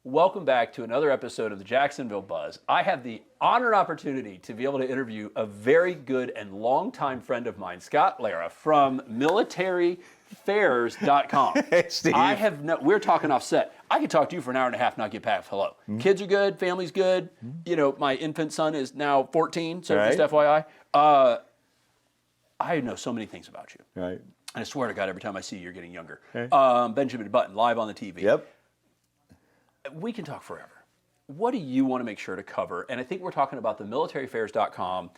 Welcome back to another episode of the Jacksonville Buzz. I have the honor and opportunity to be able to interview a very good and longtime friend of mine, Scott Lara from militaryfairs.com. Hey, Steve. We're talking offset. I could talk to you for an hour and a half and not get past hello. Mm-hmm. Kids are good, family's good. Mm-hmm. You know, my infant son is now 14, so right. Just FYI. I know so many things about you. Right. And I swear to God, every time I see you, you're getting younger. Okay. Benjamin Button, live on the TV. Yep. We can talk forever. What do you want to make sure to cover? And I think we're talking about the militaryfairs.com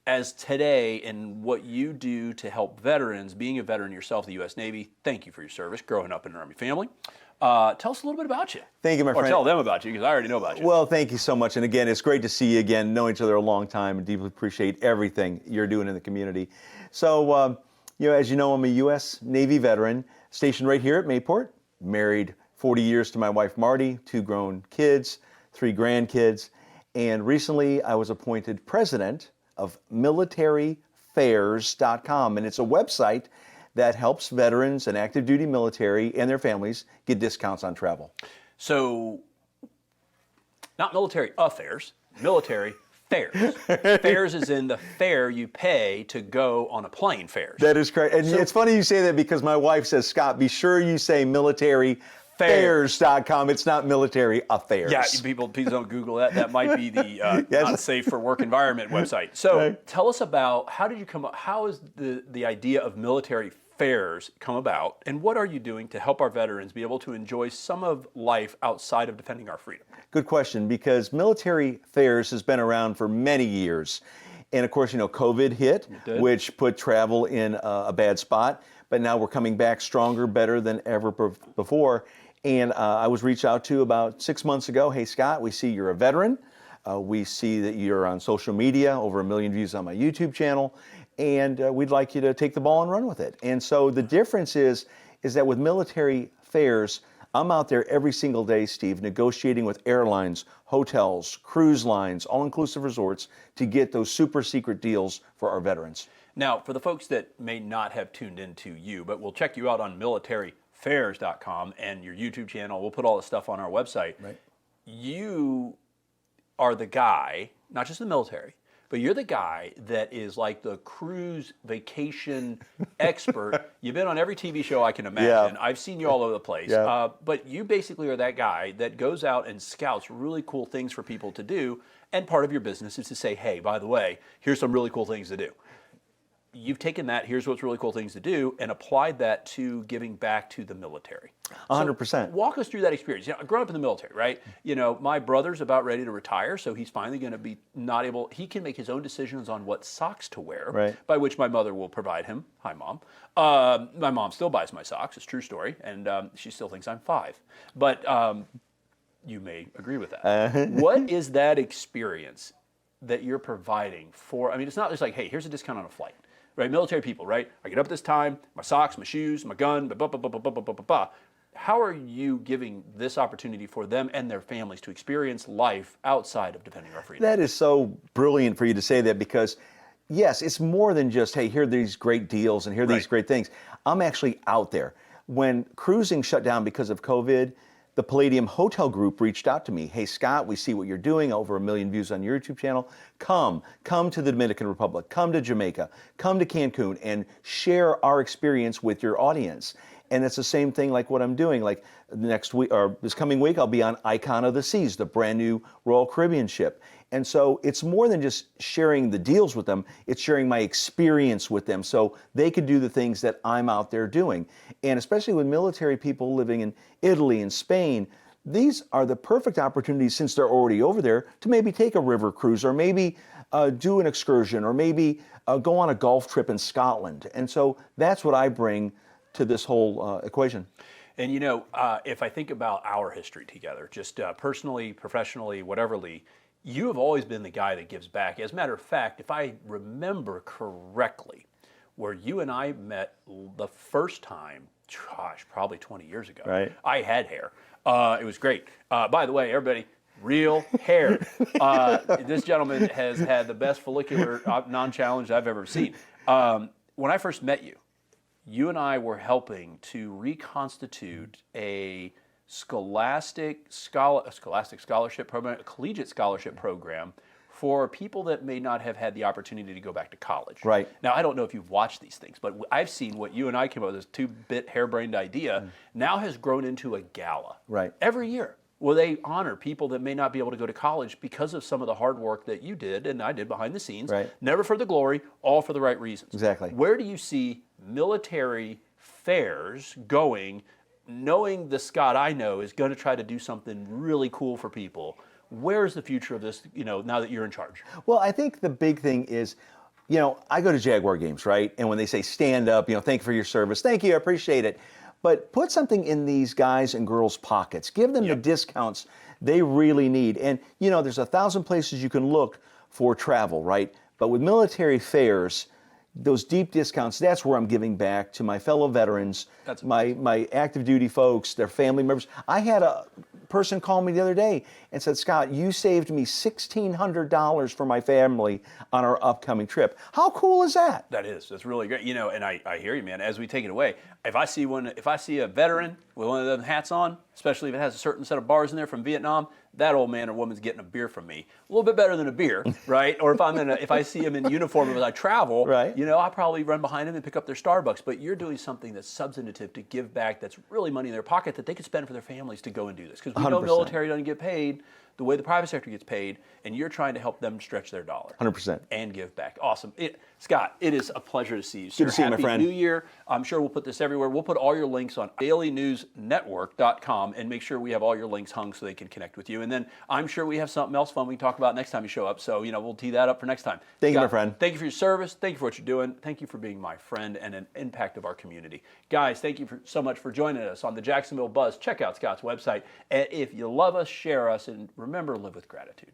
as today and what you do to help veterans, being a veteran yourself, the U.S. Navy. Thank you for your service, growing up in an Army family. Tell us a little bit about you. Thank you, my friend. Or tell them about you, because I already know about you. Well, thank you so much. And again, it's great to see you again, know each other a long time, and deeply appreciate everything you're doing in the community. So, as you know, I'm a U.S. Navy veteran, stationed right here at Mayport, married 40 years to my wife, Marty, 2 grown kids, 3 grandkids. And recently I was appointed president of militaryfairs.com. And it's a website that helps veterans and active duty military and their families get discounts on travel. So, not military affairs, military fairs. Fairs is in the fare you pay to go on a plane fares. That is correct. And it's funny you say that because my wife says, Scott, be sure you say militaryfairs.com. It's not military affairs. Yeah, people please don't Google that. That might be the not safe for work environment website. So right. Tell us about how did you come up, how is the idea of military fairs come about, and what are you doing to help our veterans be able to enjoy some of life outside of defending our freedom? Good question, because military fairs has been around for many years. And of course, COVID hit, which put travel in a bad spot. But now we're coming back stronger, better than ever before. And I was reached out to about 6 months ago. Hey, Scott, we see you're a veteran. We see that you're on social media, over 1 million views on my YouTube channel. And we'd like you to take the ball and run with it. And so the difference is that with military fairs, I'm out there every single day, Steve, negotiating with airlines, hotels, cruise lines, all-inclusive resorts to get those super secret deals for our veterans. Now, for the folks that may not have tuned into you, but we'll check you out on militaryfairs.com and your YouTube channel. We'll put all the stuff on our website. Right. You are the guy, not just the military, but you're the guy that is like the cruise vacation expert. You've been on every TV show I can imagine. Yeah. I've seen you all over the place. Yeah. But you basically are that guy that goes out and scouts really cool things for people to do. And part of your business is to say, hey, by the way, here's some really cool things to do. You've taken that, here's what's really cool things to do, and applied that to giving back to the military. 100%. So walk us through that experience. Growing up in the military, right? My brother's about ready to retire, so he's finally going to be he can make his own decisions on what socks to wear, right. By which my mother will provide him. Hi, Mom. My mom still buys my socks. It's a true story, and she still thinks I'm 5. But you may agree with that. What is that experience that you're providing for? I mean, it's not just like, hey, here's a discount on a flight. Right, military people, right? I get up at this time, my socks, my shoes, my gun, How are you giving this opportunity for them and their families to experience life outside of defending our freedom? That is so brilliant for you to say that because, yes, it's more than just, hey, here are these great deals and here are these great things. I'm actually out there. When cruising shut down because of COVID, the Palladium Hotel Group reached out to me. Hey, Scott, we see what you're doing, over 1 million views on your YouTube channel. Come to the Dominican Republic, come to Jamaica, come to Cancun, and share our experience with your audience. And it's the same thing like what I'm doing. Like next week, or this coming week, I'll be on Icon of the Seas, the brand new Royal Caribbean ship. And so it's more than just sharing the deals with them, it's sharing my experience with them so they could do the things that I'm out there doing. And especially with military people living in Italy and Spain, these are the perfect opportunities, since they're already over there, to maybe take a river cruise or maybe do an excursion or maybe go on a golf trip in Scotland. And so that's what I bring to this whole equation. And if I think about our history together, just personally, professionally, whateverly, you have always been the guy that gives back. As a matter of fact, if I remember correctly, where you and I met the first time, probably 20 years ago. Right. I had hair. It was great. By the way, everybody, real hair. This gentleman has had the best follicular non-challenge I've ever seen. When I first met you, you and I were helping to reconstitute a scholastic scholarship program, a collegiate scholarship program for people that may not have had the opportunity to go back to college. Right. Now, I don't know if you've watched these things, but I've seen what you and I came up with, this two-bit harebrained idea, now has grown into a gala. Right. Every year, where they honor people that may not be able to go to college because of some of the hard work that you did and I did behind the scenes. Right. Never for the glory, all for the right reasons. Exactly. Where do you see military fairs going, knowing the Scott I know is going to try to do something really cool for people? Where's the future of this, now that you're in charge? Well, I think the big thing is, I go to Jaguar games, right? And when they say stand up, thank you for your service. Thank you, I appreciate it. But put something in these guys and girls' pockets. Give them the discounts they really need. And, there's 1,000 places you can look for travel, right? But with military fairs, those deep discounts, that's where I'm giving back to my fellow veterans, my active duty folks, their family members. I had a person call me the other day and said, Scott, you saved me $1,600 for my family on our upcoming trip. How cool is that? That's really great. And I hear you, man. As we take it away, if I see a veteran with one of them hats on, especially if it has a certain set of bars in there from Vietnam, that old man or woman's getting a beer from me. A little bit better than a beer, right? Or if I see him in uniform as I travel, right. I'll probably run behind him and pick up their Starbucks. But you're doing something that's substantive to give back, that's really money in their pocket that they could spend for their families to go and do this. Because we know 100%. military doesn't get paid the way the private sector gets paid, and you're trying to help them stretch their dollar. 100%. And give back. Awesome. Scott, it is a pleasure to see you, sir. Good to see you, my friend. Happy New Year. I'm sure we'll put this everywhere. We'll put all your links on dailynewsnetwork.com and make sure we have all your links hung so they can connect with you. And then I'm sure we have something else fun we can talk about next time you show up. So, we'll tee that up for next time. Thank Scott, you, my friend. Thank you for your service. Thank you for what you're doing. Thank you for being my friend and an impact of our community. Guys, thank you so much for joining us on the Jacksonville Buzz. Check out Scott's website. And if you love us, share us, and remember, live with gratitude.